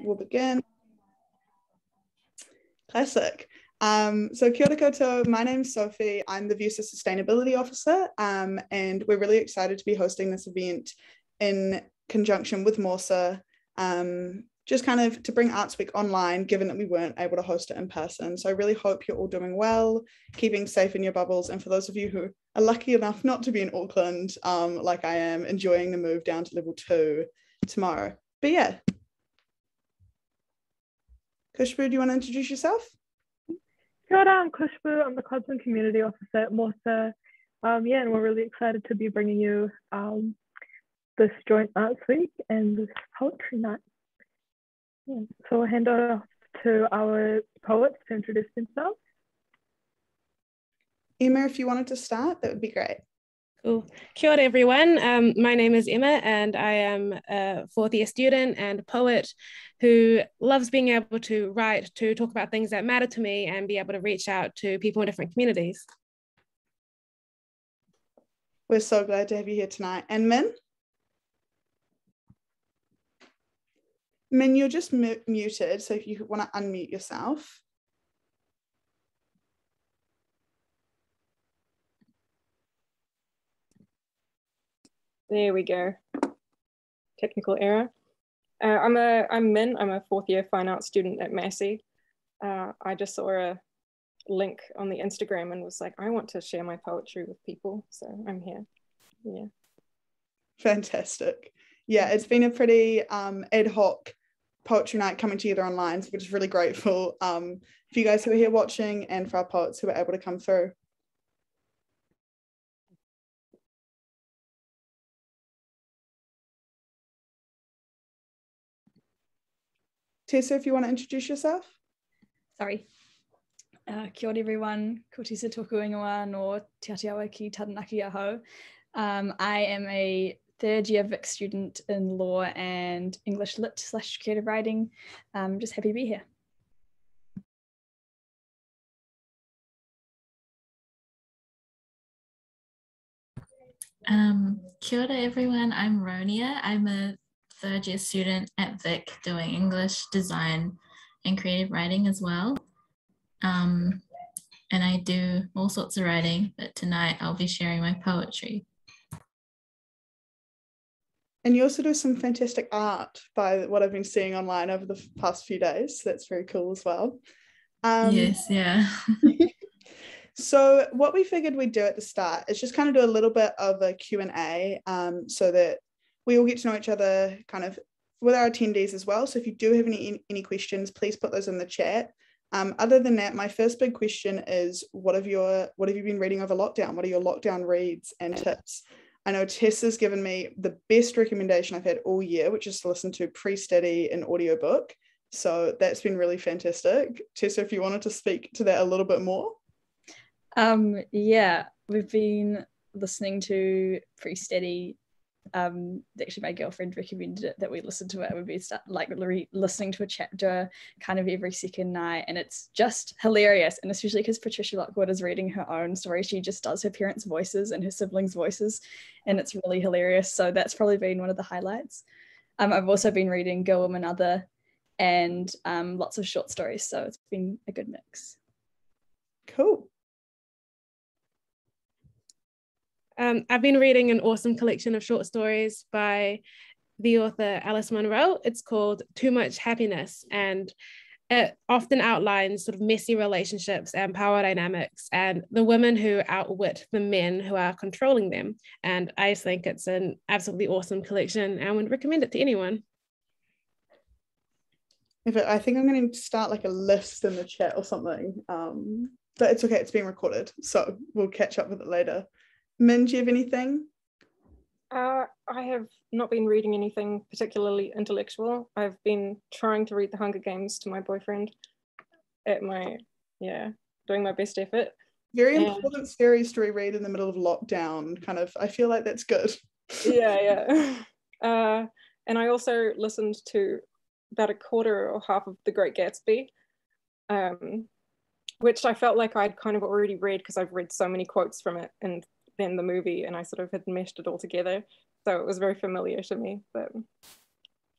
we'll begin. Classic. So kia ora koutou, my name's Sophie. I'm the VUWSA Sustainability Officer, and we're really excited to be hosting this event in conjunction with MAWSA, just kind of to bring Arts Week online, given that we weren't able to host it in person. So I really hope you're all doing well, keeping safe in your bubbles, and for those of you who are lucky enough not to be in Auckland, like I am, enjoying the move down to level 2 tomorrow. But yeah. Kushbu, do you want to introduce yourself? Kia ora, I'm Kushbu. I'm the Clubs and Community Officer at MAWSA. Yeah, and we're really excited to be bringing you this joint Arts Week and this poetry night. Yeah. So I'll hand it off to our poets to introduce themselves. Emma, if you wanted to start, that would be great. Cool. Kia ora, everyone. My name is Emma, and I am a fourth-year student and poet who loves being able to write, to talk about things that matter to me and be able to reach out to people in different communities. We're so glad to have you here tonight. And Min? Min, you're just muted, so if you want to unmute yourself. There we go. Technical error. I'm Min. I'm a fourth-year fine arts student at Massey. I just saw a link on the Instagram and was like, I want to share my poetry with people, so I'm here. Yeah. Fantastic. Yeah, it's been a pretty ad hoc poetry night coming together online, so we're just really grateful for you guys who are here watching and for our poets who were able to come through. Tessa, if you want to introduce yourself. Sorry. Kia ora everyone, ko Tessa tōku ingoa no te Ātiawa ki Taranaki aho. I am a third year VIC student in law and English lit / creative writing. Just happy to be here. Kia ora everyone, I'm Ronia. I'm a third year student at VIC doing English, design and creative writing as well. And I do all sorts of writing, but tonight I'll be sharing my poetry. And you also do some fantastic art by what I've been seeing online over the past few days. So that's very cool as well. Yes, yeah. So what we figured we'd do at the start is just kind of do a little bit of a Q&A so that we all get to know each other kind of with our attendees as well. So if you do have any questions, please put those in the chat. Other than that, my first big question is, what have you been reading over lockdown? What are your lockdown reads and tips? I know Tessa's given me the best recommendation I've had all year, which is to listen to pre-study an audiobook. So that's been really fantastic. Tessa, if you wanted to speak to that a little bit more. Yeah, we've been listening to pre-study. Actually my girlfriend recommended it, that we listen to it. We've been listening to a chapter kind of every second night, and it's just hilarious. And especially because Patricia Lockwood is reading her own story, she just does her parents' voices and her siblings' voices, and it's really hilarious. So that's probably been one of the highlights. I've also been reading Girl, Woman, Other, and lots of short stories, so it's been a good mix. Cool. I've been reading an awesome collection of short stories by the author Alice Munro. It's called Too Much Happiness, and it often outlines sort of messy relationships and power dynamics and the women who outwit the men who are controlling them. And I just think it's an absolutely awesome collection and would recommend it to anyone. I think I'm going to start like a list in the chat or something, but it's okay, it's being recorded, so we'll catch up with it later. Min, do you have anything? I have not been reading anything particularly intellectual. I've been trying to read The Hunger Games to my boyfriend doing my best effort. Very important series to reread in the middle of lockdown, kind of. I feel like that's good. Yeah. And I also listened to about a quarter or half of The Great Gatsby, which I felt like I'd kind of already read because I've read so many quotes from it and then the movie, and I sort of had meshed it all together. So it was very familiar to me, but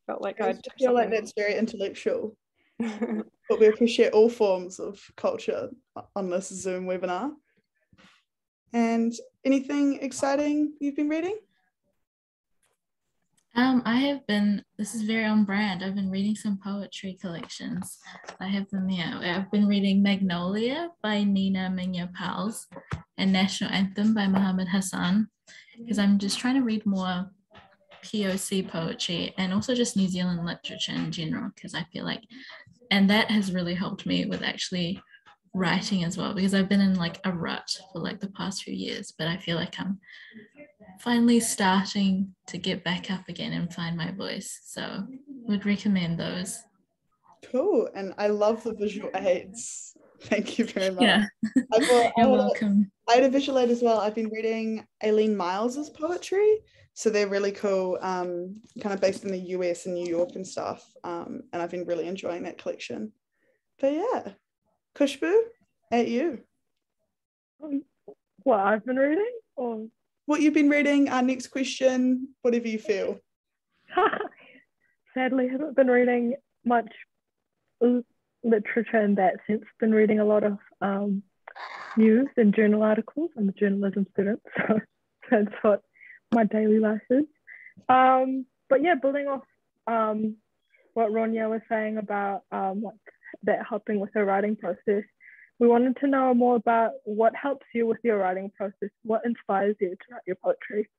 Felt like I I'd feel like that's very intellectual, something. but we appreciate all forms of culture on this Zoom webinar. And anything exciting you've been reading? This is very on brand. I've been reading some poetry collections. I have them here. I've been reading Magnolia by Nina Minya Pals and National Anthem by Muhammad Hassan, because I'm just trying to read more POC poetry and also just New Zealand literature in general, because I feel like, and that has really helped me with actually writing as well, because I've been in like a rut for like the past few years, but I feel like I'm finally starting to get back up again and find my voice. So would recommend those. Cool. And I love the visual aids. Thank you very much. Yeah, you're welcome. I had a visual aid as well. I've been reading Aileen Miles's poetry. So they're really cool, kind of based in the US and New York and stuff. And I've been really enjoying that collection. But yeah, Kushbu, at you. What I've been reading? Or What you've been reading, our next question, whatever you feel. sadly, haven't been reading much literature in that sense. Been reading a lot of news and journal articles. I'm a journalism student, so that's what my daily life is. But yeah, building off what Ronia was saying about like that helping with her writing process, we wanted to know more about what helps you with your writing process. What inspires you to write your poetry?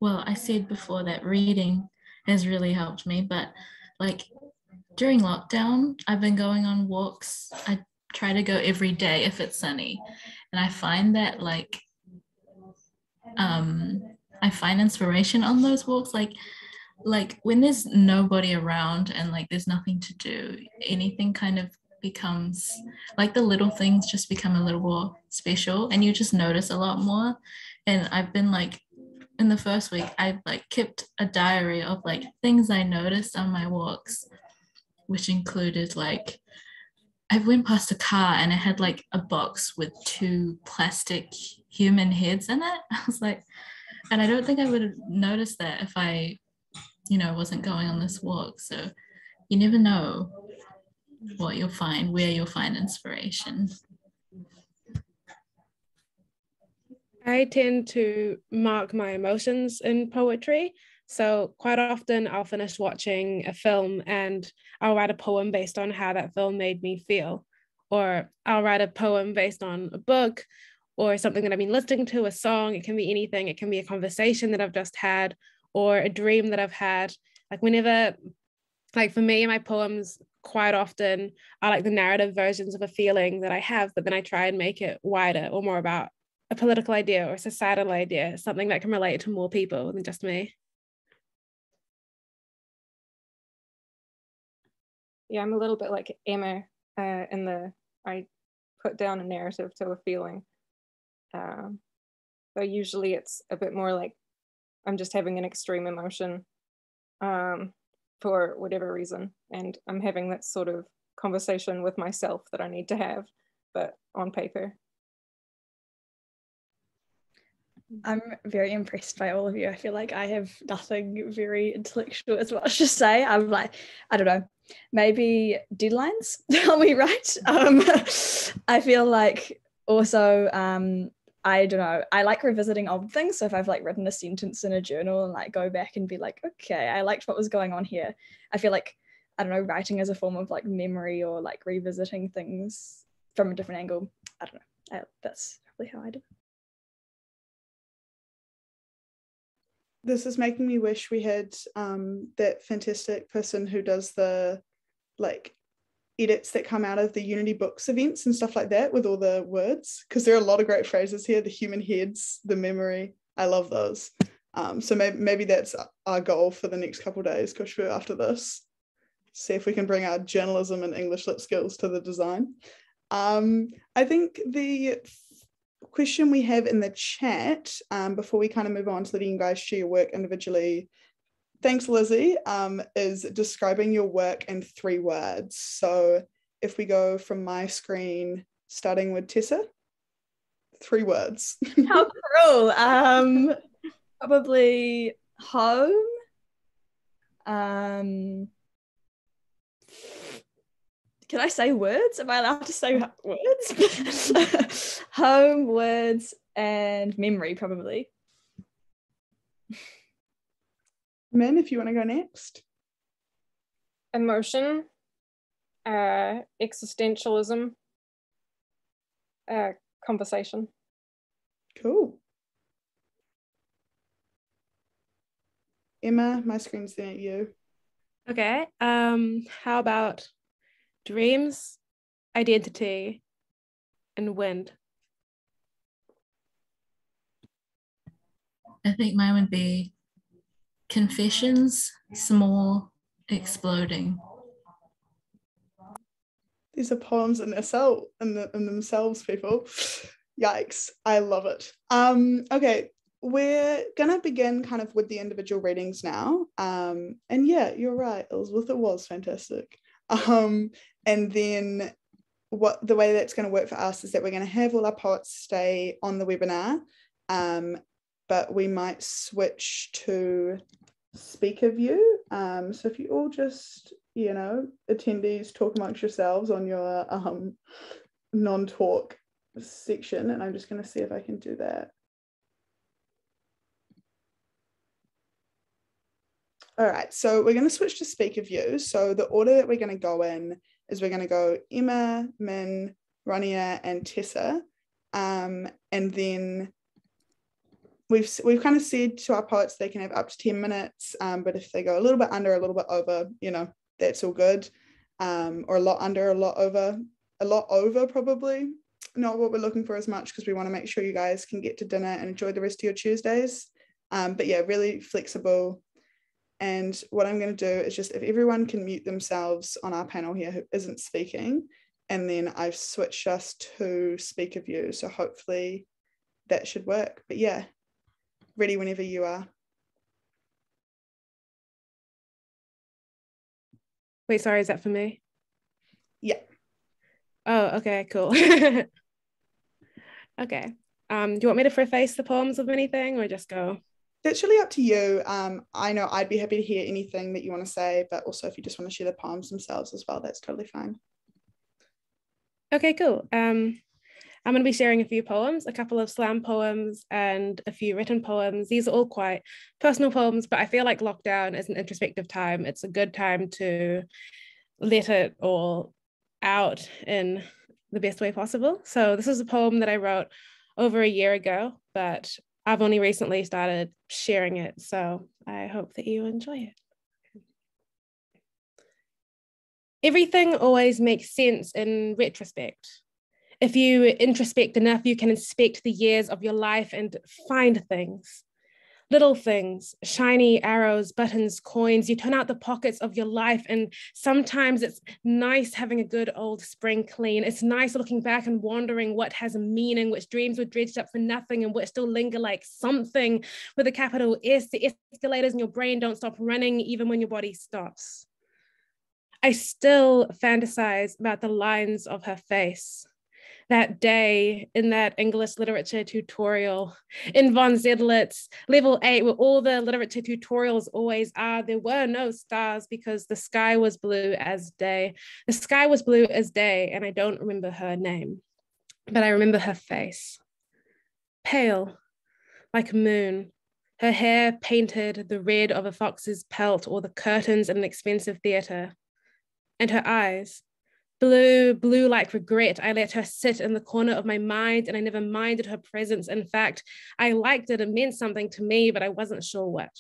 Well, I said before that reading has really helped me, but like during lockdown, I've been going on walks. I try to go every day if it's sunny. And I find that like, I find inspiration on those walks. Like when there's nobody around and like there's nothing to do, anything kind of becomes like the little things just become a little more special and you just notice a lot more. And I've been like, in the first week, I like kept a diary of like things I noticed on my walks, which included like, I went past a car and it had like a box with 2 plastic human heads in it. I was like, and I don't think I would have noticed that if I, wasn't going on this walk. So you never know what you'll find, where you'll find inspiration. I tend to mark my emotions in poetry. So quite often I'll finish watching a film and I'll write a poem based on how that film made me feel. Or I'll write a poem based on a book or something that I've been listening to, a song. It can be anything. It can be a conversation that I've just had or a dream that I've had. Like whenever, like for me, my poems quite often are like the narrative versions of a feeling that I have, but then I try and make it wider or more about a political idea or a societal idea, something that can relate to more people than just me. Yeah, I'm a little bit like Emma I put down a narrative to a feeling. But usually it's a bit more like I'm just having an extreme emotion for whatever reason. And I'm having that sort of conversation with myself that I need to have, but on paper. I'm very impressed by all of you. I feel like I have nothing very intellectual as much to say. I'm like, I don't know, maybe deadlines help me write. I feel like also, I don't know, I like revisiting old things. So if I've like written a sentence in a journal and like go back and be like, okay, I liked what was going on here. I feel like, I don't know, writing as a form of like memory or like revisiting things from a different angle. I don't know. That's probably how I do it. This is making me wish we had that fantastic person who does the like edits that come out of the Unity Books events and stuff like that with all the words, because there are a lot of great phrases here, the human heads, the memory. I love those. So maybe that's our goal for the next couple of days, Kushbu, after this. See if we can bring our journalism and English lit skills to the design. I think the question we have in the chat before we kind of move on to letting you guys share your work individually, thanks Lizzie, is describing your work in 3 words. So if we go from my screen, starting with Tessa, 3 words. How cruel. Probably home. Can I say words? Am I allowed to say words? Home, words, and memory, probably. Min, if you want to go next. Emotion, existentialism, conversation. Cool. Emma, my screen's there at you. Okay. How about dreams, identity, and wind? I think mine would be confessions, small, exploding. These are poems in themselves, people. Yikes, I love it. Okay, we're gonna begin kind of with the individual readings now. And yeah, you're right, Elizabeth, it was fantastic. And then the way that's going to work for us is that we're going to have all our poets stay on the webinar, but we might switch to speaker view. So if you all just, attendees talk amongst yourselves on your non-talk section, and I'm just going to see if I can do that. All right, so we're going to switch to speaker view. So the order that we're going to go in is we're going to go Emma, Min, Ronia, and Tessa. And then we've kind of said to our poets they can have up to 10 minutes, but if they go a little bit under, a little bit over, that's all good. Or a lot under, a lot over probably. Not what we're looking for as much, because we want to make sure you guys can get to dinner and enjoy the rest of your Tuesdays. But yeah, really flexible. And what I'm going to do is just, if everyone can mute themselves on our panel here who isn't speaking, and then I've switched us to speaker view. So hopefully that should work. But yeah, ready whenever you are. Wait, sorry, is that for me? Yeah. Oh, okay, cool. Okay. Do you want me to preface the poems with anything or just go? That's really up to you. I know I'd be happy to hear anything that you want to say, but also if you just want to share the poems themselves as well, that's totally fine. Okay, cool. I'm going to be sharing a few poems, a couple of slam poems and a few written poems. These are all quite personal poems, but I feel like lockdown is an introspective time. It's a good time to let it all out in the best way possible. So this is a poem that I wrote over a year ago, but I've only recently started sharing it, so I hope that you enjoy it. Everything always makes sense in retrospect. If you introspect enough, you can inspect the years of your life and find things. Little things, shiny arrows, buttons, coins. You turn out the pockets of your life, and sometimes it's nice having a good old spring clean. It's nice looking back and wondering what has a meaning, which dreams were dredged up for nothing and which still linger like something with a capital S. The escalators in your brain don't stop running even when your body stops. I still fantasize about the lines of her face. That day in that English literature tutorial in Von Zedlitz, level 8, where all the literature tutorials always are, there were no stars because the sky was blue as day. The sky was blue as day, and I don't remember her name, but I remember her face. Pale, like a moon, her hair painted the red of a fox's pelt or the curtains in an expensive theater, and her eyes, blue like regret. I let her sit in the corner of my mind and I never minded her presence. In fact, I liked it. It meant something to me, but I wasn't sure what.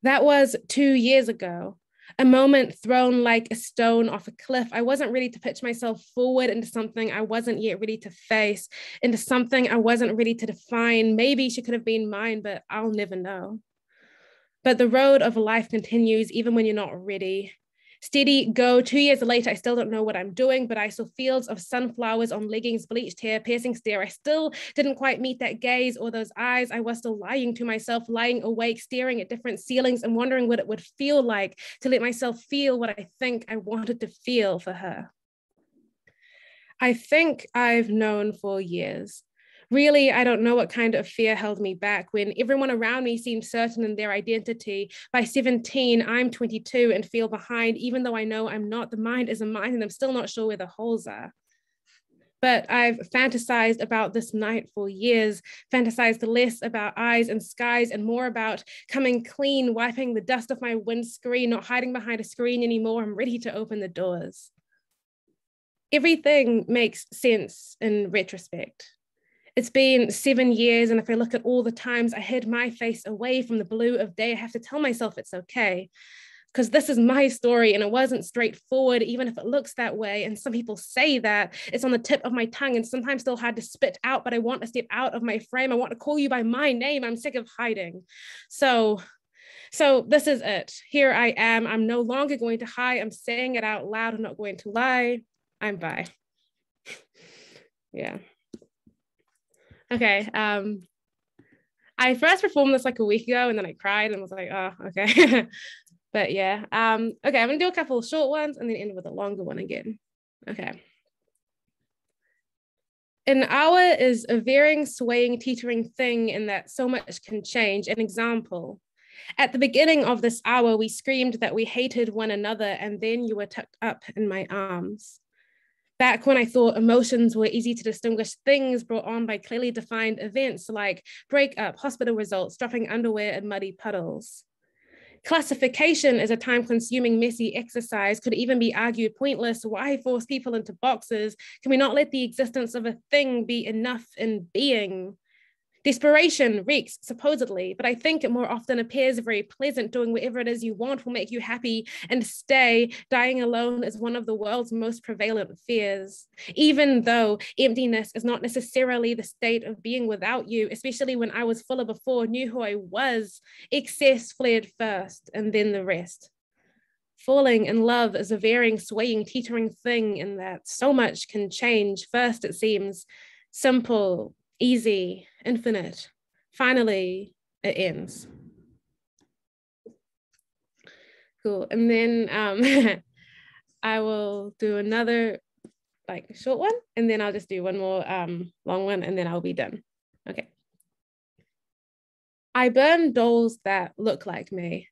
That was 2 years ago, a moment thrown like a stone off a cliff. I wasn't ready to pitch myself forward into something I wasn't yet ready to face, into something I wasn't ready to define. Maybe she could have been mine, but I'll never know. But the road of life continues even when you're not ready. Steady go. 2 years later, I still don't know what I'm doing, but I saw fields of sunflowers on leggings, bleached hair, piercing stare. I still didn't quite meet that gaze or those eyes. I was still lying to myself, lying awake, staring at different ceilings and wondering what it would feel like to let myself feel what I think I wanted to feel for her. I think I've known for years. Really, I don't know what kind of fear held me back when everyone around me seemed certain in their identity. By 17, I'm 22 and feel behind, even though I know I'm not. The mind is a mind and I'm still not sure where the holes are. But I've fantasized about this night for years, fantasized less about eyes and skies and more about coming clean, wiping the dust off my windscreen, not hiding behind a screen anymore. I'm ready to open the doors. Everything makes sense in retrospect. It's been 7 years, and if I look at all the times I hid my face away from the blue of day, I have to tell myself it's okay, because this is my story and it wasn't straightforward, even if it looks that way. And some people say that it's on the tip of my tongue and sometimes still hard to spit out, but I want to step out of my frame. I want to call you by my name. I'm sick of hiding. So this is it. Here I am. I'm no longer going to hide. I'm saying it out loud. I'm not going to lie. I'm bi. Yeah. Okay. I first performed this like a week ago and then I cried and was like, oh, okay. But yeah. Okay, I'm gonna do a couple of short ones and then end with a longer one again. Okay. An hour is a varying, swaying, teetering thing in that so much can change. An example. At the beginning of this hour, we screamed that we hated one another, and then you were tucked up in my arms. Back when I thought emotions were easy to distinguish, things brought on by clearly defined events like breakup, hospital results, dropping underwear in muddy puddles. Classification is a time-consuming, messy exercise, could even be argued pointless. Why force people into boxes? Can we not let the existence of a thing be enough in being? Desperation reeks, supposedly, but I think it more often appears very pleasant. Doing whatever it is you want will make you happy and stay. Dying alone is one of the world's most prevalent fears, even though emptiness is not necessarily the state of being without you, especially when I was fuller before, knew who I was. Excess fled first and then the rest. Falling in love is a varying, swaying, teetering thing in that so much can change. First, it seems simple, easy, infinite. Finally, it ends. Cool. And then I will do another like short one, and then I'll just do one more long one, and then I'll be done. Okay. I burn dolls that look like me.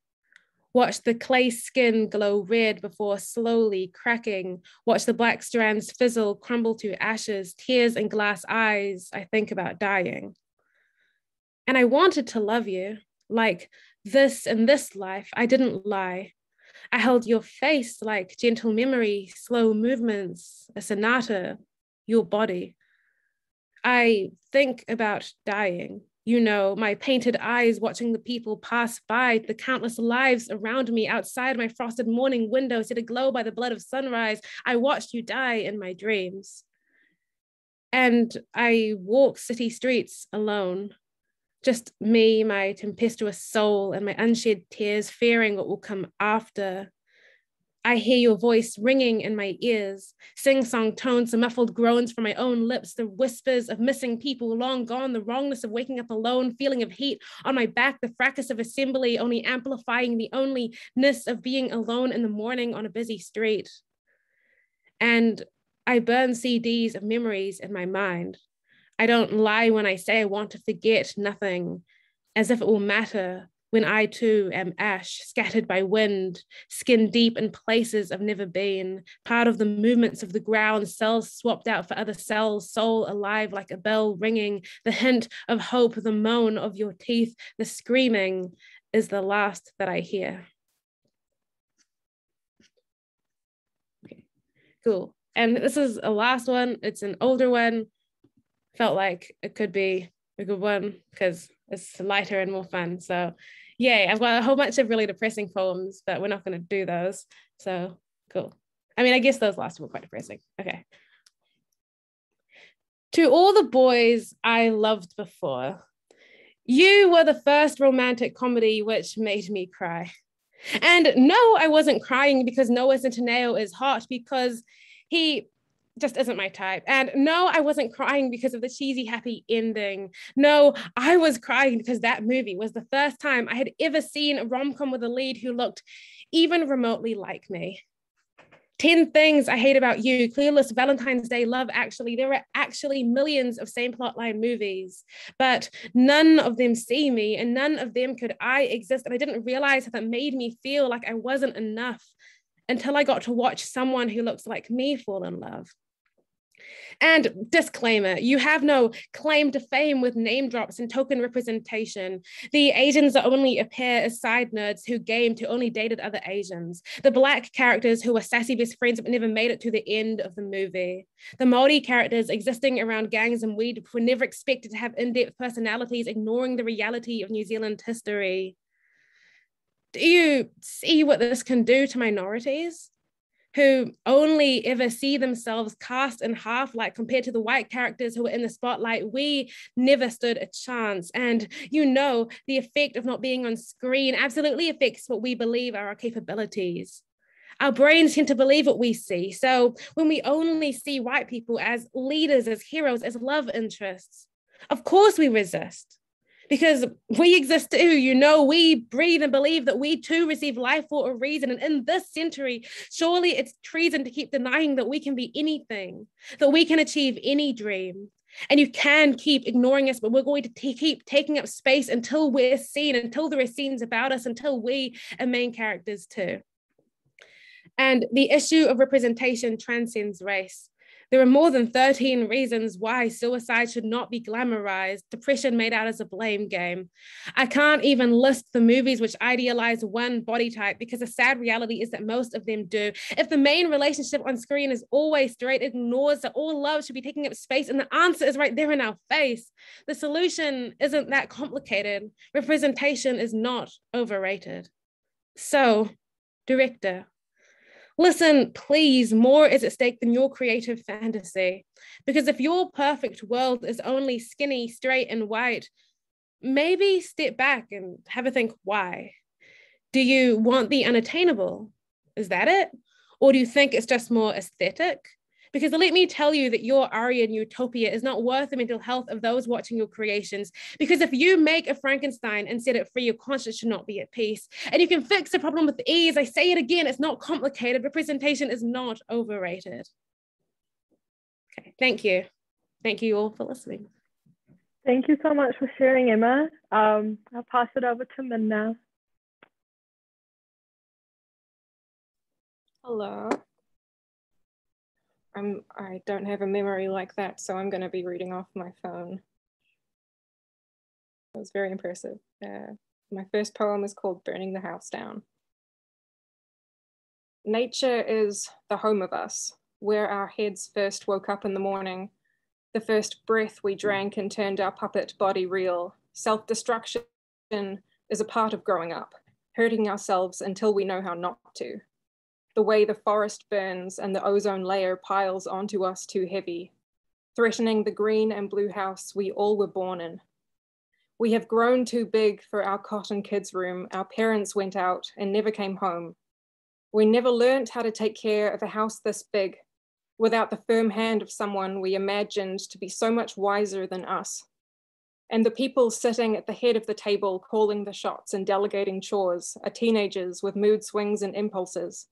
Watch the clay skin glow red before slowly cracking. Watch the black strands fizzle, crumble to ashes, tears in glass eyes. I think about dying. And I wanted to love you, like this in this life. I didn't lie. I held your face like gentle memory, slow movements, a sonata, your body. I think about dying. You know, my painted eyes watching the people pass by, the countless lives around me outside my frosted morning window set aglow by the blood of sunrise. I watched you die in my dreams. And I walk city streets alone, just me, my tempestuous soul, and my unshed tears, fearing what will come after. I hear your voice ringing in my ears, sing-song tones, the muffled groans from my own lips, the whispers of missing people long gone, the wrongness of waking up alone, feeling of heat on my back, the fracas of assembly only amplifying the onlyness of being alone in the morning on a busy street. And I burn CDs of memories in my mind. I don't lie when I say I want to forget nothing, as if it will matter. When I too am ash, scattered by wind, skin deep in places I've never been, part of the movements of the ground, cells swapped out for other cells, soul alive like a bell ringing, the hint of hope, the moan of your teeth, the screaming is the last that I hear. Okay, cool. And this is a last one. It's an older one. Felt like it could be a good one because it's lighter and more fun. So yay, I've got a whole bunch of really depressing poems, but we're not going to do those. So cool. I mean, I guess those last were quite depressing. Okay. To all the boys I loved before, you were the first romantic comedy which made me cry. And no, I wasn't crying because Noah Centineo is hot, because he just isn't my type. And no, I wasn't crying because of the cheesy happy ending. No, I was crying because that movie was the first time I had ever seen a rom-com with a lead who looked even remotely like me. 10 Things I Hate About You, Clueless, Valentine's Day, Love Actually. There are actually millions of same plotline movies, but none of them see me and none of them could I exist. And I didn't realize how that made me feel like I wasn't enough until I got to watch someone who looks like me fall in love. And disclaimer, you have no claim to fame with name drops and token representation. The Asians that only appear as side nerds who gamed, who only dated other Asians. The Black characters who were sassy best friends but never made it to the end of the movie. The Māori characters existing around gangs and weed were never expected to have in-depth personalities, ignoring the reality of New Zealand history. Do you see what this can do to minorities? Who only ever see themselves cast in half, like compared to the white characters who were in the spotlight. We never stood a chance. And you know, the effect of not being on screen absolutely affects what we believe are our capabilities. Our brains tend to believe what we see. So when we only see white people as leaders, as heroes, as love interests, of course we resist. Because we exist too, you know, we breathe and believe that we too receive life for a reason. And in this century, surely it's treason to keep denying that we can be anything, that we can achieve any dream. And you can keep ignoring us, but we're going to keep taking up space until we're seen, until there are scenes about us, until we are main characters too. And the issue of representation transcends race. There are more than 13 reasons why suicide should not be glamorized, depression made out as a blame game. I can't even list the movies which idealize one body type because the sad reality is that most of them do. If the main relationship on screen is always straight, it ignores that all love should be taking up space, and the answer is right there in our face. The solution isn't that complicated. Representation is not overrated. So, director, listen, please, more is at stake than your creative fantasy. Because if your perfect world is only skinny, straight, and white, maybe step back and have a think why. Do you want the unattainable? Is that it? Or do you think it's just more aesthetic? Because let me tell you that your Aryan utopia is not worth the mental health of those watching your creations. Because if you make a Frankenstein and set it free, your conscience should not be at peace. And you can fix the problem with ease. I say it again, it's not complicated. Representation is not overrated. Okay, thank you. Thank you all for listening. Thank you so much for sharing, Emma. I'll pass it over to Min now. Hello. I don't have a memory like that, so I'm going to be reading off my phone. It was very impressive. My first poem is called Burning the House Down. Nature is the home of us, where our heads first woke up in the morning, the first breath we drank and turned our puppet body real. Self-destruction is a part of growing up, hurting ourselves until we know how not to. The way the forest burns and the ozone layer piles onto us too heavy, threatening the green and blue house we all were born in. We have grown too big for our cotton kids' room. Our parents went out and never came home. We never learned how to take care of a house this big without the firm hand of someone we imagined to be so much wiser than us. And the people sitting at the head of the table calling the shots and delegating chores are teenagers with mood swings and impulses,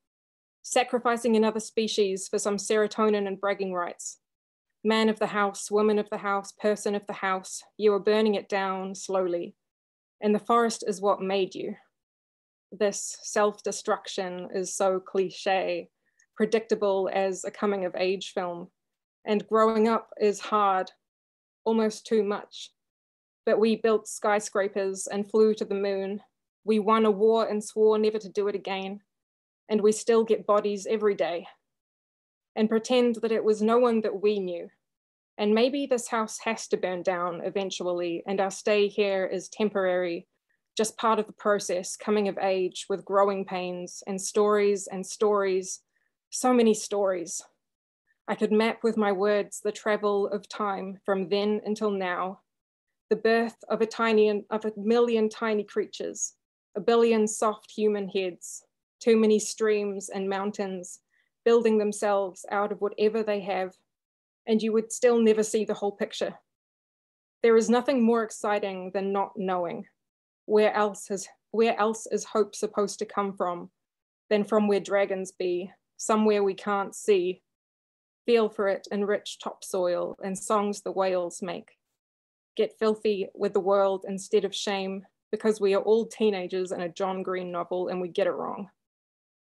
sacrificing another species for some serotonin and bragging rights. Man of the house, woman of the house, person of the house, you are burning it down slowly. And the forest is what made you. This self-destruction is so cliche, predictable as a coming of age film. And growing up is hard, almost too much. But we built skyscrapers and flew to the moon. We won a war and swore never to do it again. And we still get bodies every day and pretend that it was no one that we knew. And maybe this house has to burn down eventually, and our stay here is temporary, just part of the process, coming of age with growing pains and stories, so many stories. I could map with my words the travel of time from then until now, the birth of a million tiny creatures, a billion soft human heads, too many streams and mountains building themselves out of whatever they have, and you would still never see the whole picture. There is nothing more exciting than not knowing. Where else is hope supposed to come from than from where dragons be, somewhere we can't see. Feel for it in rich topsoil and songs the whales make. Get filthy with the world instead of shame, because we are all teenagers in a John Green novel and we get it wrong.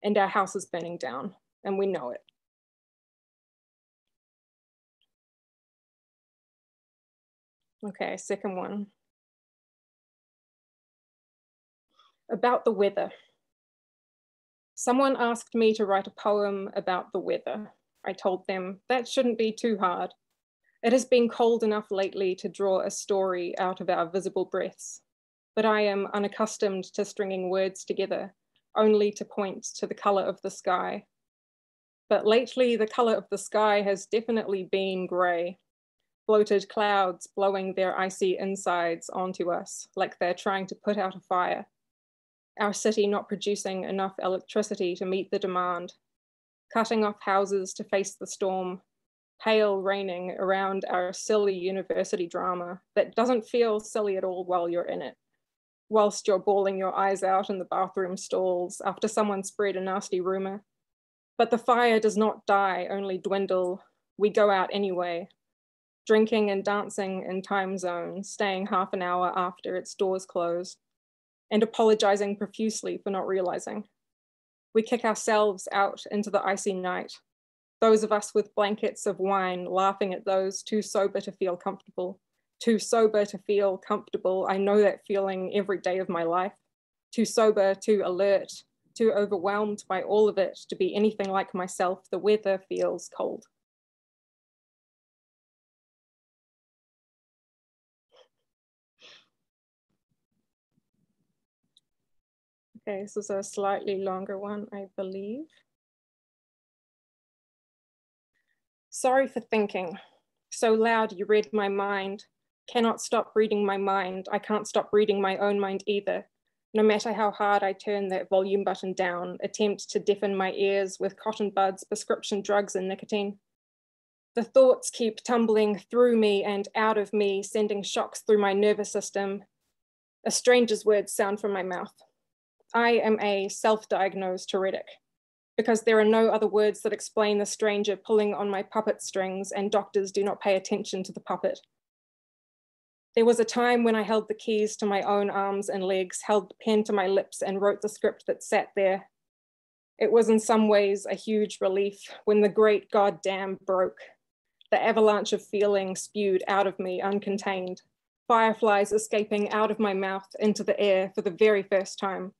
And our house is burning down and we know it. Okay, second one. About the weather. Someone asked me to write a poem about the weather. I told them that shouldn't be too hard. It has been cold enough lately to draw a story out of our visible breaths, but I am unaccustomed to stringing words together, only to point to the color of the sky. But lately, the color of the sky has definitely been gray, bloated clouds blowing their icy insides onto us, like they're trying to put out a fire. Our city not producing enough electricity to meet the demand, cutting off houses to face the storm, hail raining around our silly university drama that doesn't feel silly at all while you're in it, whilst you're bawling your eyes out in the bathroom stalls after someone spread a nasty rumor. But the fire does not die, only dwindle. We go out anyway, drinking and dancing in time zones, staying half an hour after its doors close, and apologizing profusely for not realizing. We kick ourselves out into the icy night, those of us with blankets of wine laughing at those too sober to feel comfortable. Too sober to feel comfortable. I know that feeling every day of my life. Too sober, too alert, too overwhelmed by all of it to be anything like myself. The weather feels cold. Okay, this is a slightly longer one, I believe. Sorry for thinking. So loud you read my mind. Cannot stop reading my mind. I can't stop reading my own mind either. No matter how hard I turn that volume button down, attempt to deafen my ears with cotton buds, prescription drugs, and nicotine. The thoughts keep tumbling through me and out of me, sending shocks through my nervous system. A stranger's words sound from my mouth. I am a self-diagnosed heretic, because there are no other words that explain the stranger pulling on my puppet strings, and doctors do not pay attention to the puppet. There was a time when I held the keys to my own arms and legs, held the pen to my lips, and wrote the script that sat there. It was in some ways a huge relief when the great goddamn broke. The avalanche of feeling spewed out of me uncontained, fireflies escaping out of my mouth into the air for the very first time.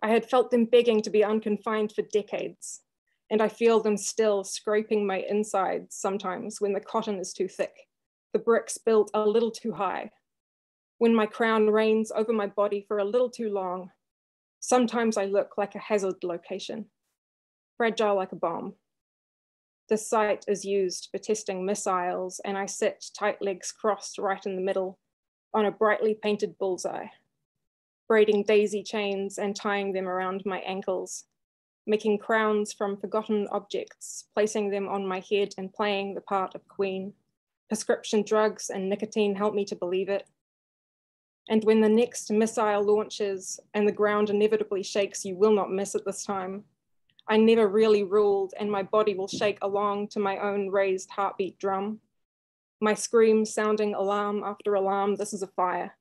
I had felt them begging to be unconfined for decades, and I feel them still scraping my insides sometimes when the cotton is too thick, the bricks built a little too high, when my crown reigns over my body for a little too long. Sometimes I look like a hazard location, fragile like a bomb. The site is used for testing missiles, and I sit tight legs crossed right in the middle on a brightly painted bullseye, braiding daisy chains and tying them around my ankles, making crowns from forgotten objects, placing them on my head and playing the part of queen. Prescription drugs and nicotine help me to believe it. And when the next missile launches and the ground inevitably shakes, you will not miss it this time. I never really ruled, and my body will shake along to my own raised heartbeat drum. My screams sounding alarm after alarm, this is a fire.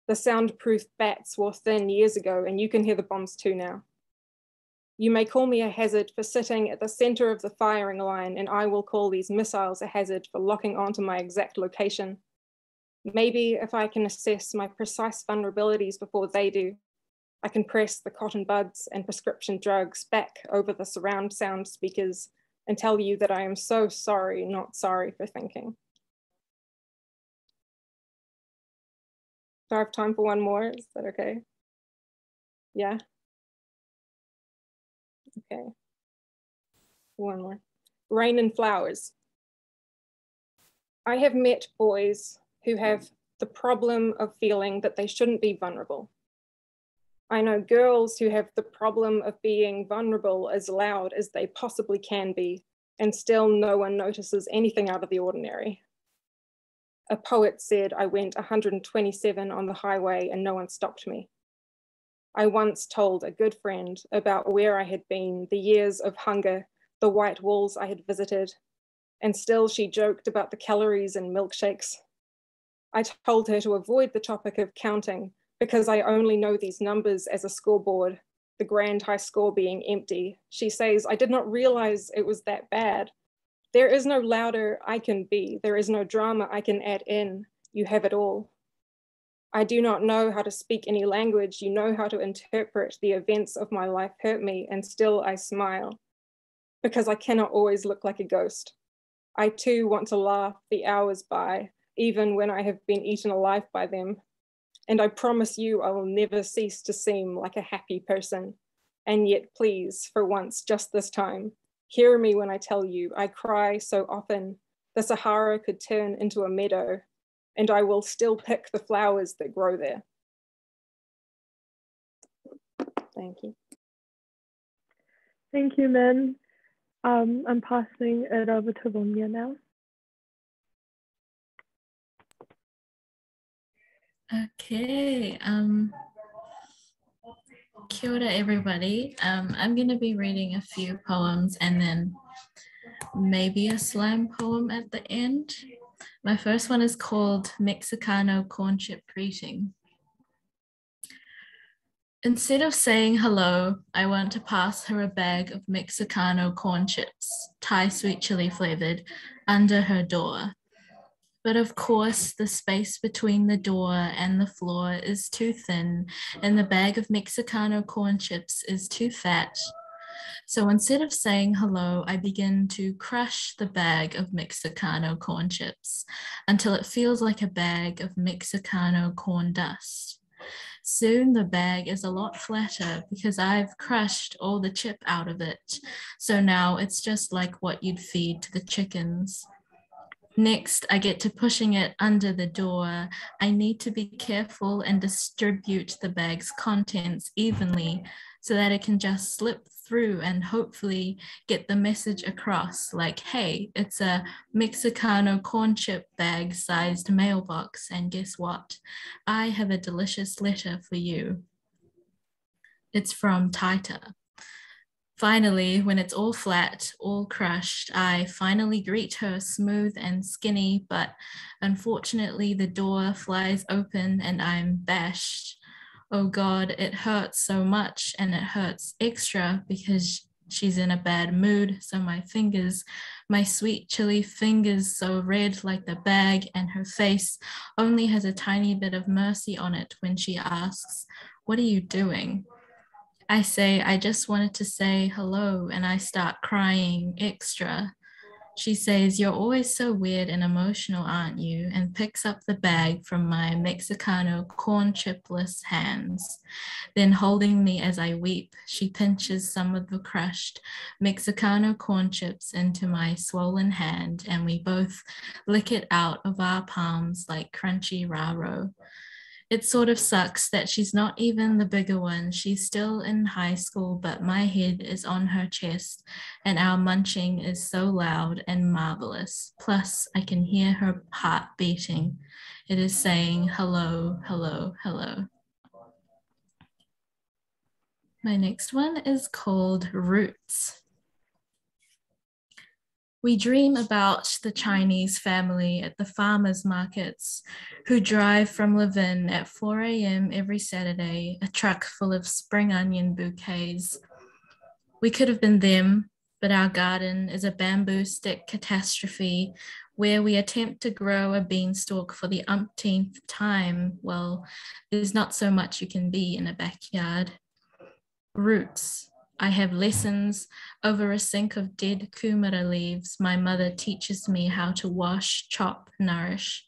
The soundproof bats wore thin years ago, and you can hear the bombs too now. You may call me a hazard for sitting at the center of the firing line, and I will call these missiles a hazard for locking onto my exact location. Maybe if I can assess my precise vulnerabilities before they do, I can press the cotton buds and prescription drugs back over the surround sound speakers and tell you that I am so sorry, not sorry for thinking. Do I have time for one more? Is that okay? Yeah? Okay. One more. Rain and flowers. I have met boys who have the problem of feeling that they shouldn't be vulnerable. I know girls who have the problem of being vulnerable as loud as they possibly can be, and still no one notices anything out of the ordinary. A poet said I went 127 on the highway and no one stopped me. I once told a good friend about where I had been, the years of hunger, the white walls I had visited, and still she joked about the calories in milkshakes. I told her to avoid the topic of counting because I only know these numbers as a scoreboard, the grand high score being empty. She says, I did not realize it was that bad. There is no louder I can be. There is no drama I can add in. You have it all. I do not know how to speak any language. You know how to interpret the events of my life hurt me, and still I smile because I cannot always look like a ghost. I too want to laugh the hours by, even when I have been eaten alive by them. And I promise you I will never cease to seem like a happy person. And yet, please, for once, just this time, hear me when I tell you, I cry so often, the Sahara could turn into a meadow, and I will still pick the flowers that grow there. Thank you. Thank you, Min. I'm passing it over to Ronia now. Okay. Kia ora, everybody. I'm going to be reading a few poems and then maybe a slam poem at the end. My first one is called Mexicano Corn Chip Greeting. Instead of saying hello, I want to pass her a bag of Mexicano corn chips, Thai sweet chili flavored, under her door. But of course, the space between the door and the floor is too thin, and the bag of Mexicano corn chips is too fat. So instead of saying hello, I begin to crush the bag of Mexicano corn chips until it feels like a bag of Mexicano corn dust. Soon the bag is a lot flatter because I've crushed all the chip out of it. So now it's just like what you'd feed to the chickens. Next, I get to pushing it under the door. I need to be careful and distribute the bag's contents evenly so that it can just slip through and hopefully get the message across like, hey, it's a Mexicano corn chip bag sized mailbox, and guess what? I have a delicious letter for you. It's from Taita. Finally, when it's all flat, all crushed, I finally greet her smooth and skinny, but unfortunately the door flies open and I'm bashed. Oh God, it hurts so much, and it hurts extra because she's in a bad mood. So my fingers, my sweet chili fingers, so red like the bag, and her face only has a tiny bit of mercy on it when she asks, "What are you doing?" I say, I just wanted to say hello, and I start crying extra. She says, you're always so weird and emotional, aren't you? And picks up the bag from my Mexicano corn chipless hands. Then holding me as I weep, she pinches some of the crushed Mexicano corn chips into my swollen hand, and we both lick it out of our palms like crunchy raro. It sort of sucks that she's not even the bigger one. She's still in high school, but my head is on her chest and our munching is so loud and marvelous. Plus, I can hear her heart beating. It is saying, hello, hello, hello. My next one is called Roots. We dream about the Chinese family at the farmers' markets who drive from Levin at 4 a.m. every Saturday, a truck full of spring onion bouquets. We could have been them, but our garden is a bamboo stick catastrophe where we attempt to grow a beanstalk for the umpteenth time. Well, there's not so much you can be in a backyard. Roots. I have lessons over a sink of dead kumara leaves. My mother teaches me how to wash, chop, nourish.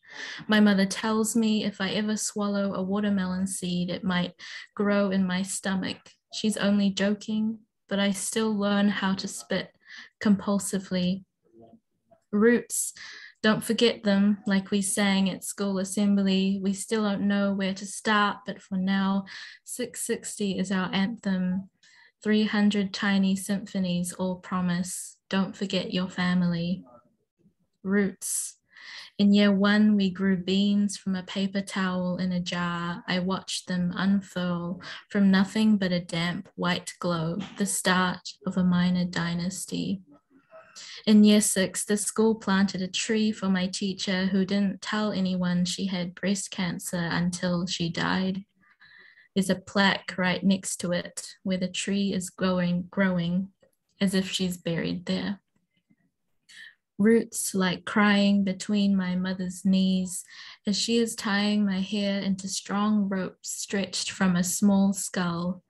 My mother tells me if I ever swallow a watermelon seed, it might grow in my stomach. She's only joking, but I still learn how to spit compulsively. Roots. Don't forget them, like we sang at school assembly. We still don't know where to start, but for now, 660 is our anthem. 300 tiny symphonies all promise, don't forget your family. Roots. In year one, we grew beans from a paper towel in a jar. I watched them unfurl from nothing but a damp white globe, the start of a minor dynasty. In year six, the school planted a tree for my teacher who didn't tell anyone she had breast cancer until she died. There's a plaque right next to it where the tree is growing as if she's buried there. Roots like crying between my mother's knees as she is tying my hair into strong ropes stretched from a small skull.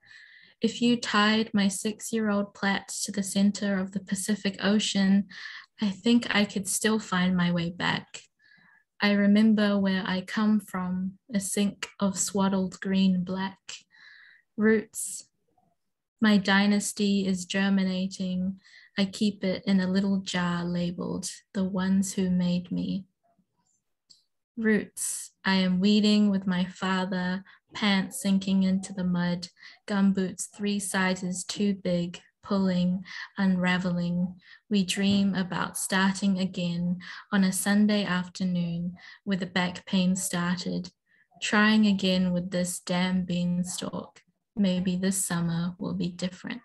If you tied my 6-year-old plait to the center of the Pacific Ocean, I think I could still find my way back. I remember where I come from, a sink of swaddled green black. Roots. My dynasty is germinating. I keep it in a little jar labeled, the ones who made me. Roots. I am weeding with my father, pants sinking into the mud, gumboots 3 sizes too big, pulling, unraveling. We dream about starting again on a Sunday afternoon where the back pain started, trying again with this damn beanstalk. Maybe this summer will be different.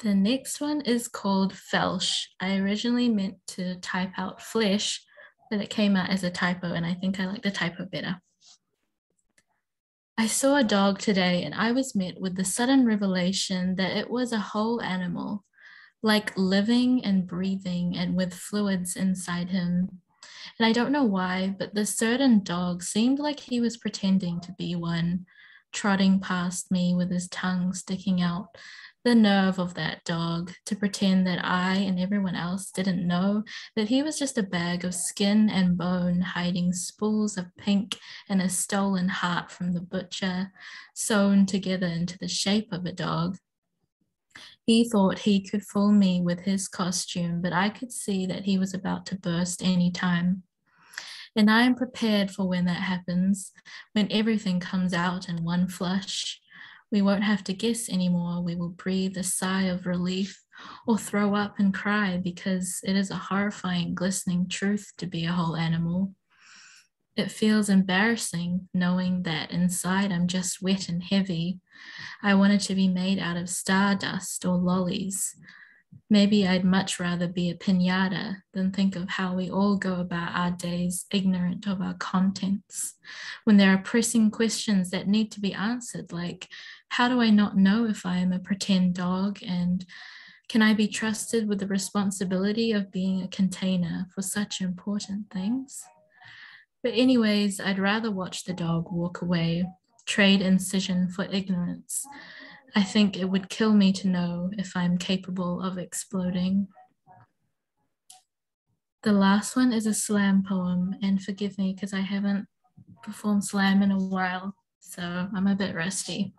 The next one is called Felsh. I originally meant to type out Flesh, but it came out as a typo, and I think I like the typo better. I saw a dog today, and I was met with the sudden revelation that it was a whole animal, like living and breathing and with fluids inside him. And I don't know why, but this certain dog seemed like he was pretending to be one, trotting past me with his tongue sticking out. The nerve of that dog to pretend that I and everyone else didn't know that he was just a bag of skin and bone hiding spools of pink and a stolen heart from the butcher, sewn together into the shape of a dog. He thought he could fool me with his costume, but I could see that he was about to burst any time. And I am prepared for when that happens, when everything comes out in one flush. We won't have to guess anymore. We will breathe a sigh of relief or throw up and cry because it is a horrifying, glistening truth to be a whole animal. It feels embarrassing knowing that inside I'm just wet and heavy. I wanted to be made out of stardust or lollies. Maybe I'd much rather be a piñata than think of how we all go about our days ignorant of our contents, when there are pressing questions that need to be answered, like, how do I not know if I am a pretend dog, and can I be trusted with the responsibility of being a container for such important things? But anyways, I'd rather watch the dog walk away, trade incision for ignorance. I think it would kill me to know if I'm capable of exploding. The last one is a slam poem, and forgive me because I haven't performed slam in a while, so I'm a bit rusty.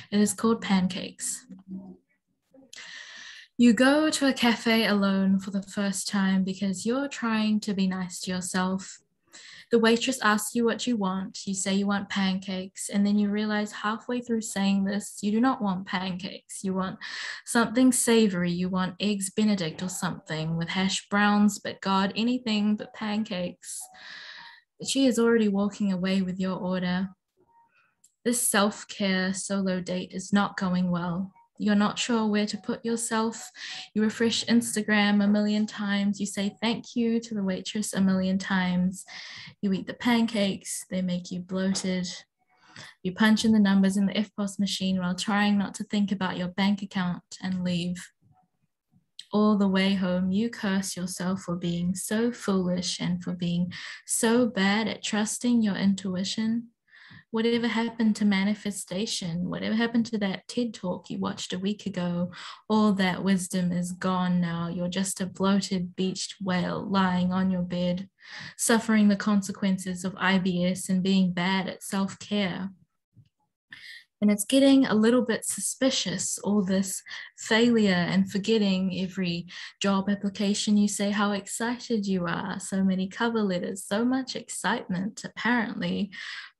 It is called Pancakes. You go to a cafe alone for the first time because you're trying to be nice to yourself. The waitress asks you what you want. You say you want pancakes, and then you realize halfway through saying this, you do not want pancakes. You want something savory. You want eggs Benedict or something with hash browns, but God, anything but pancakes. But she is already walking away with your order. This self-care solo date is not going well. You're not sure where to put yourself. You refresh Instagram a million times. You say thank you to the waitress a million times. You eat the pancakes. They make you bloated. You punch in the numbers in the FPOS machine while trying not to think about your bank account and leave. All the way home, you curse yourself for being so foolish and for being so bad at trusting your intuition. Whatever happened to manifestation? Whatever happened to that TED talk you watched a week ago? All that wisdom is gone now. You're just a bloated, beached whale lying on your bed, suffering the consequences of IBS and being bad at self-care. And it's getting a little bit suspicious, all this failure and forgetting every job application you say how excited you are, so many cover letters, so much excitement apparently,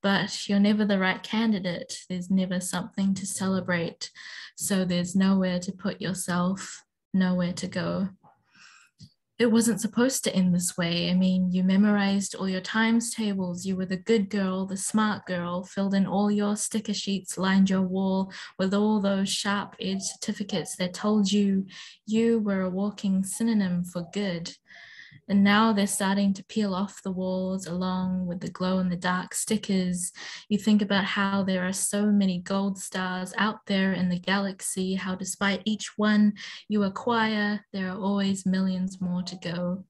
but you're never the right candidate. There's never something to celebrate. So there's nowhere to put yourself, nowhere to go. it wasn't supposed to end this way. I mean, you memorized all your times tables. You were the good girl, the smart girl, filled in all your sticker sheets, lined your wall with all those sharp-edged certificates that told you you were a walking synonym for good. And now they're starting to peel off the walls along with the glow-in-the-dark stickers. You think about how there are so many gold stars out there in the galaxy, how despite each one you acquire, there are always millions more to go.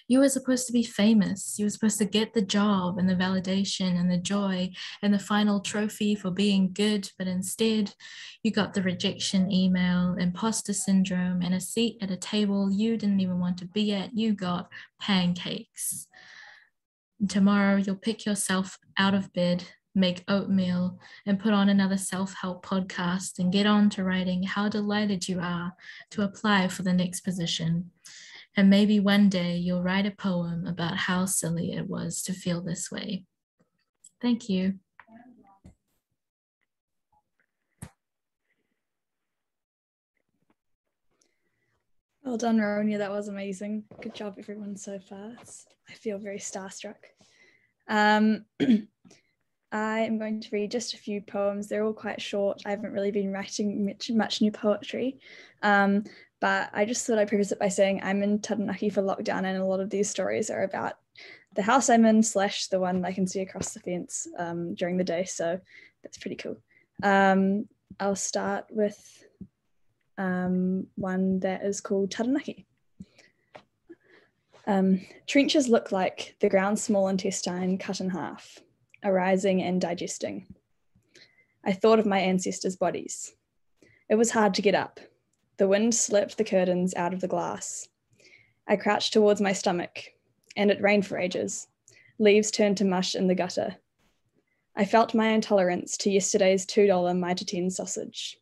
You were supposed to be famous. You were supposed to get the job and the validation and the joy and the final trophy for being good, but instead you got the rejection email, imposter syndrome, and a seat at a table you didn't even want to be at. You got pancakes. And tomorrow you'll pick yourself out of bed, make oatmeal, and put on another self-help podcast and get on to writing how delighted you are to apply for the next position. And maybe one day you'll write a poem about how silly it was to feel this way. Thank you. Well done, Ronia. That was amazing. Good job, everyone, so far. I feel very starstruck. I am going to read just a few poems. They're all quite short. I haven't really been writing much new poetry. But I just thought I'd preface it by saying I'm in Taranaki for lockdown, and a lot of these stories are about the house I'm in / the one I can see across the fence during the day. So that's pretty cool. I'll start with one that is called Taranaki. Trenches look like the ground small intestine cut in half, arising and digesting. I thought of my ancestors' bodies. It was hard to get up. The wind slipped the curtains out of the glass. I crouched towards my stomach, and it rained for ages. Leaves turned to mush in the gutter. I felt my intolerance to yesterday's $2 Mitre 10 sausage.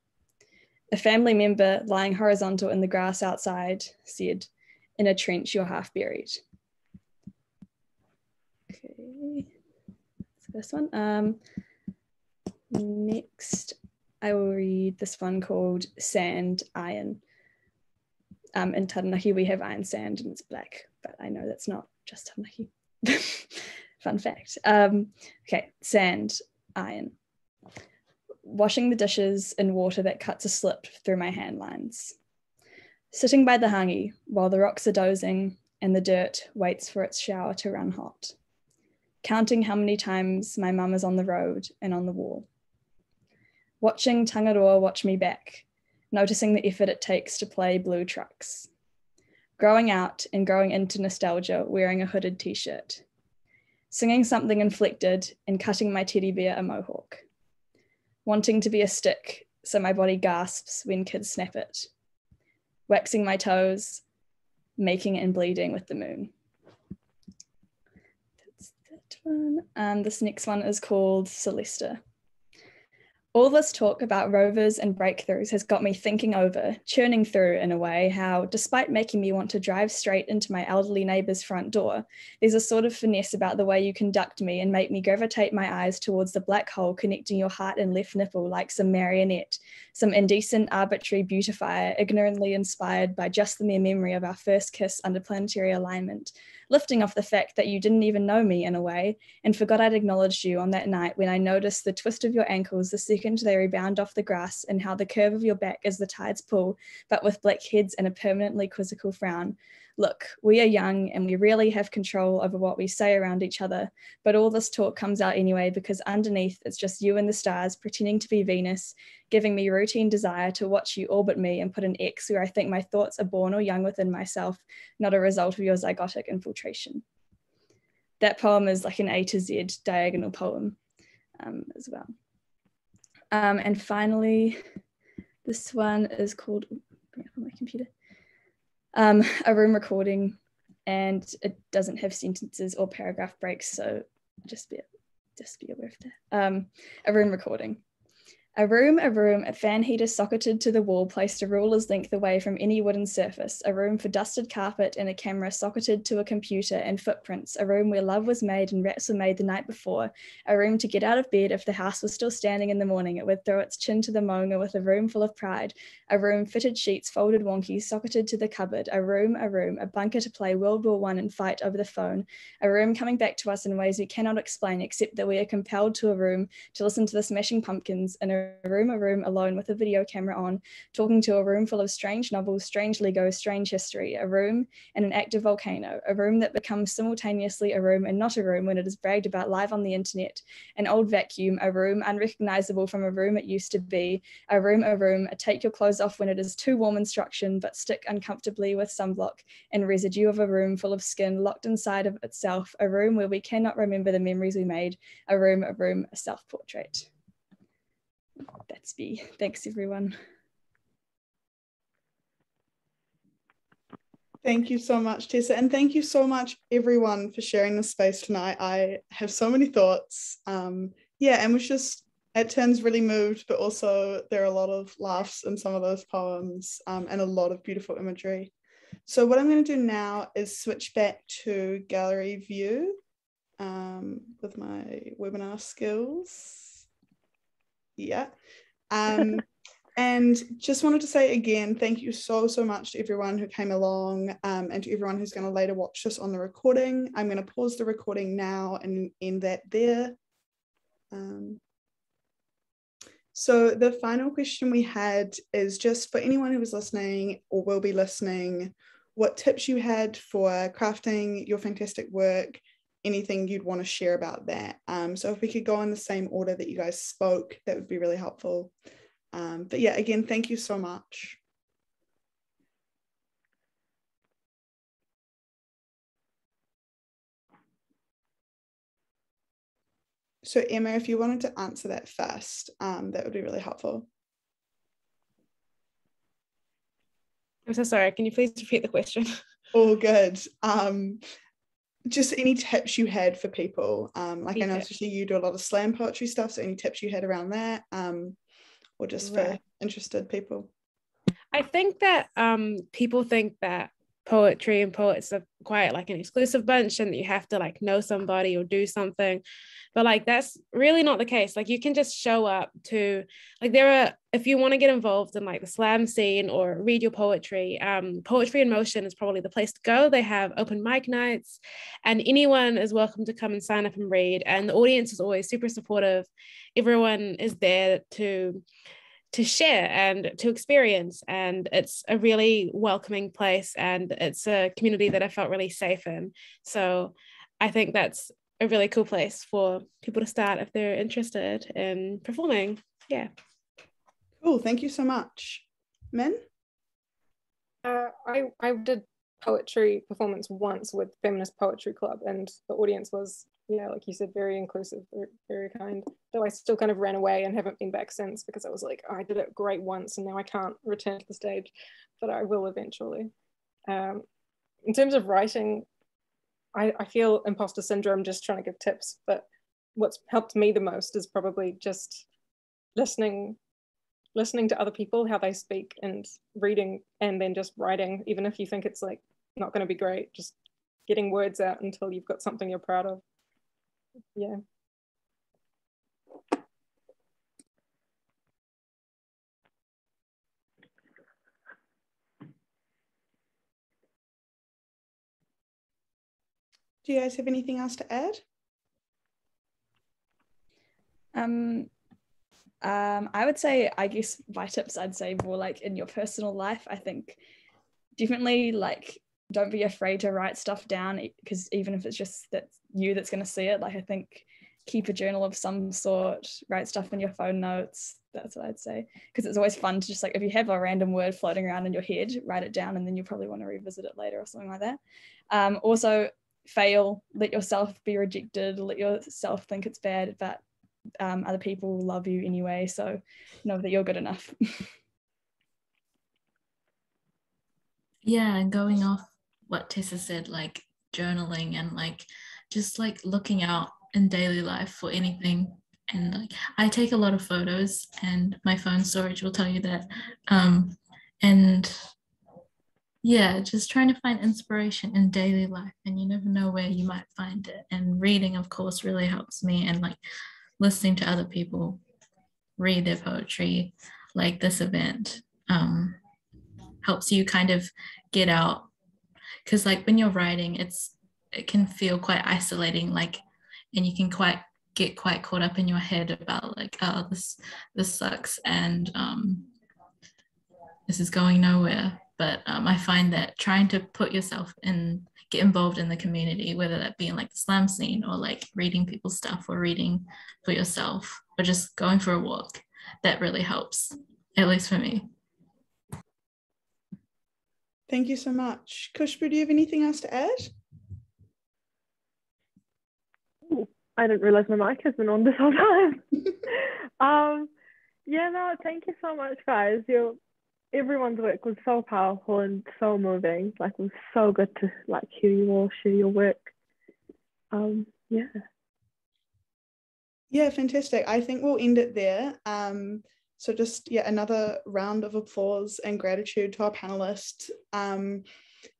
A family member lying horizontal in the grass outside said, "In a trench, you're half buried." Okay, that's the first one. Next, I will read this one called Sand Iron. In Taranaki, we have iron sand and it's black, but I know that's not just Taranaki. Fun fact. Okay, sand, iron. Washing the dishes in water that cuts a slip through my hand lines. Sitting by the hangi while the rocks are dozing and the dirt waits for its shower to run hot. Counting how many times my mum is on the road and on the wall. Watching Tangaroa watch me back, noticing the effort it takes to play blue trucks. Growing out and growing into nostalgia wearing a hooded t-shirt. Singing something inflected and cutting my teddy bear a mohawk. Wanting to be a stick so my body gasps when kids snap it. Waxing my toes, making and bleeding with the moon. That's that one. This next one is called Celesta. All this talk about rovers and breakthroughs has got me thinking over, churning through in a way, how despite making me want to drive straight into my elderly neighbour's front door, there's a sort of finesse about the way you conduct me and make me gravitate my eyes towards the black hole connecting your heart and left nipple like some marionette, some indecent arbitrary beautifier ignorantly inspired by just the mere memory of our first kiss under planetary alignment, lifting off the fact that you didn't even know me in a way and forgot I'd acknowledged you on that night when I noticed the twist of your ankles the second they rebound off the grass and how the curve of your back as the tides pull, but with black heads and a permanently quizzical frown. Look, we are young and we rarely have control over what we say around each other, but all this talk comes out anyway because underneath it's just you and the stars pretending to be Venus, giving me routine desire to watch you orbit me and put an X where I think my thoughts are born or young within myself, not a result of your zygotic infiltration. That poem is like an A to Z diagonal poem as well. And finally, this one is called, bring it up on my computer, a room recording, and it doesn't have sentences or paragraph breaks, so just be aware of that. A room recording. A room, a fan heater socketed to the wall placed a ruler's length away from any wooden surface, a room for dusted carpet and a camera socketed to a computer and footprints, a room where love was made and raps were made the night before, a room to get out of bed if the house was still standing in the morning, it would throw its chin to the monger with a room full of pride, a room fitted sheets, folded wonkies, socketed to the cupboard, a room, a bunker to play World War I and fight over the phone, a room coming back to us in ways we cannot explain except that we are compelled to a room to listen to the Smashing Pumpkins, and a room alone with a video camera on, talking to a room full of strange novels, strange Lego, strange history, a room and an active volcano, a room that becomes simultaneously a room and not a room when it is bragged about live on the internet, an old vacuum, a room unrecognizable from a room it used to be, a room, a take your clothes off when it is too warm instruction, but stick uncomfortably with sunblock, and residue of a room full of skin locked inside of itself, a room where we cannot remember the memories we made, a room, a self-portrait. That's me. Thanks, everyone. Thank you so much, Tessa. And thank you so much, everyone, for sharing this space tonight. I have so many thoughts. Yeah, and it turns really moved, but also there are a lot of laughs in some of those poems and a lot of beautiful imagery. So what I'm going to do now is switch back to gallery view with my webinar skills. Yeah. And just wanted to say again, thank you so much to everyone who came along and to everyone who's going to later watch this on the recording. I'm going to pause the recording now and end that there. So the final question we had is just for anyone who was listening or will be listening, what tips you had for crafting your fantastic work, anything you'd want to share about that. So if we could go in the same order that you guys spoke, that would be really helpful. But yeah, again, thank you so much. So Emma, if you wanted to answer that first, that would be really helpful. I'm so sorry, can you please repeat the question? All good. Just any tips you had for people. Like I know especially you do a lot of slam poetry stuff, so any tips you had around that, or just for interested people? I think that people think that poetry and poets are quite like an exclusive bunch and that you have to like know somebody or do something, but like that's really not the case. Like you can just show up to, like if you want to get involved in like the slam scene or read your poetry, Poetry in Motion is probably the place to go. They have open mic nights and anyone is welcome to come and sign up and read, and the audience is always super supportive. Everyone is there to share and to experience, and it's a really welcoming place, and it's a community that I felt really safe in. So I think that's a really cool place for people to start if they're interested in performing. Yeah. Cool, thank you so much. Min? I did poetry performance once with Feminist Poetry Club, and the audience was, like you said, very inclusive, very, very kind. Though I still kind of ran away and haven't been back since because I was like, oh, I did it great once and now I can't return to the stage, but I will eventually. In terms of writing, I feel imposter syndrome just trying to give tips, but what's helped me the most is probably just listening to other people, how they speak, and reading, and then just writing, even if you think it's like not going to be great, just getting words out until you've got something you're proud of. Yeah. Do you guys have anything else to add? I would say, I guess my tips, I'd say more like in your personal life. I think definitely like don't be afraid to write stuff down, because even if it's just that's going to see it, like I think keep a journal of some sort, write stuff in your phone notes. That's what I'd say, because it's always fun to just like, if you have a random word floating around in your head, write it down, and then you'll probably want to revisit it later or something like that. Also fail, let yourself be rejected, let yourself think it's bad, but other people love you anyway, so know that you're good enough. Yeah, and going off what Tessa said, like journaling and like just like looking out in daily life for anything And like I take a lot of photos, and my phone storage will tell you that. And yeah, just trying to find inspiration in daily life, and you never know where you might find it. And reading, of course, really helps me, and like listening to other people read their poetry, like this event, helps you kind of get out, because like when you're writing, it can feel quite isolating, like, and you can get quite caught up in your head about like, oh, this sucks, and this is going nowhere. But I find that trying to put yourself in, get involved in the community, whether that be in like the slam scene or like reading people's stuff or reading for yourself or just going for a walk, that really helps, at least for me. Thank you so much. Kushbu, do you have anything else to add? Ooh, I didn't realize my mic has been on this whole time. Yeah, no, thank you so much, guys. Everyone's work was so powerful and so moving. Like, it was so good to like hear you all share your work. Yeah, fantastic. I think we'll end it there. So just, yeah, another round of applause and gratitude to our panelists.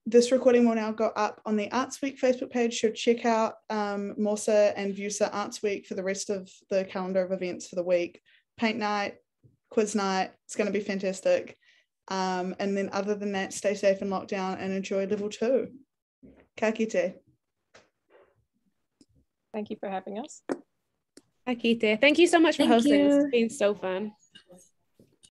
This recording will now go up on the Arts Week Facebook page, so check out MAWSA and VUWSA Arts Week for the rest of the calendar of events for the week. Paint night, quiz night, it's going to be fantastic. And then other than that, stay safe in lockdown and enjoy level 2. Ka kite. Thank you for having us. Akite, thank you so much for hosting. It's been so fun.